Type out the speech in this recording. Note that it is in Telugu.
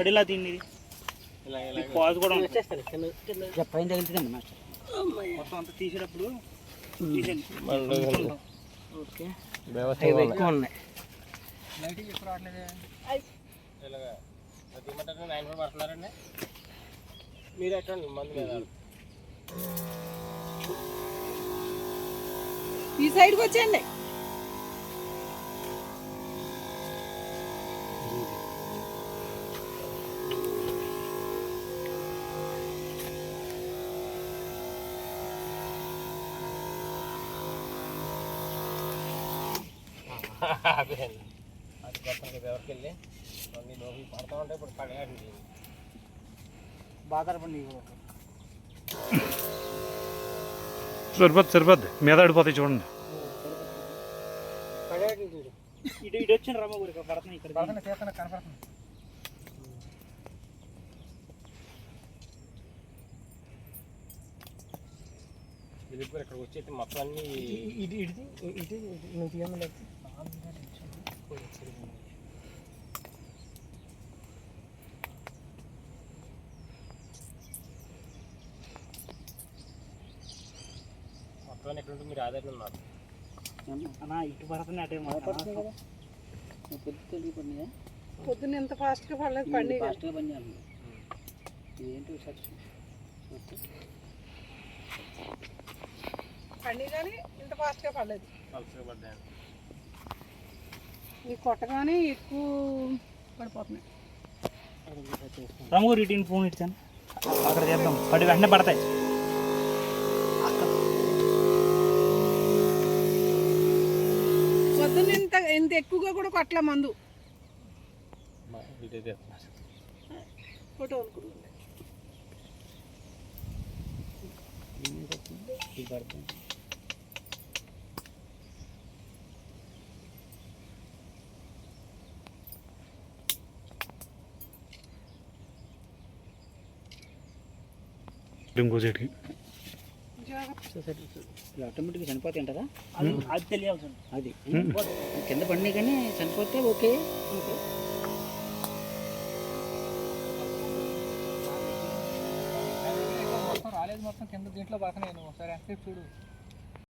పడిలా దీన్ని పాజ్ కూడా పైన తగిలిందండి మాస్టర్. మొత్తం అంతా తీసేటప్పుడు ఓకే ఎక్కువ ఉన్నాయి. లైటింగ్ ఎక్కువ రావట్లేదే. ఇలాగా తీయమంటారు 9 పడుతున్నారండి. మీరు ఎట్టండి మందు మీద ఈ సైడ్కి వచ్చేయండి. అది కొత్తగా ఎవరికి వెళ్ళి అన్ని లోపలి పడతా ఉంటాయి. ఇప్పుడు పడేయండి బాధపడి సరిపోద్ది మీద ఆడిపోతాయి చూడండి. పడేయండి చూడు. ఇటు ఇటు వచ్చిన రమ్మ గురికి పడుతుంది. ఇక్కడ చేస్తున్నా కనపడుతుంది. ఇది ఇప్పుడు ఇక్కడికి వచ్చేసి మొత్తం అన్ని ఇటు ఇటు ఇటు నువ్వు తీయమని మొత్తం ఎక్కడ ఉంటే మీరు ఆధారం ఉన్నారు అన్నా. ఇటు పడుతుంది అటే పడుతుంది కదా. పొద్దున్న పడినాయా? పొద్దున్న ఎంత ఫాస్ట్గా పడలేదు. పండి ఫాస్ట్గా పని చేయాలి. ఏంటో సర్చ్ పండి కానీ ఇంత ఫాస్ట్గా పడలేదు. పలుసగా పడ్డాయి. ఈ కొట్టగానే ఎక్కువ పడిపోతున్నాయి. రమ్మ రిటీన్ ఫోన్ ఇచ్చాను అక్కడ చేద్దాం. పడి వెంటనే పడతాయి. పొద్దున్న ఇంత ఎక్కువగా కూడా కొట్టలే మందు. ఫోటో అనుకుంటుంది. ఇంకో సైడ్కి ఆటోమేటిక్గా చనిపోతాయి అంటారా? అది తెలియాల్సి ఉంది. అది కింద పడినాయి కానీ చనిపోతే ఓకే. మొత్తం రాలేదు. మొత్తం కింద దీంట్లో పక్కన ఒకసారి చూడు.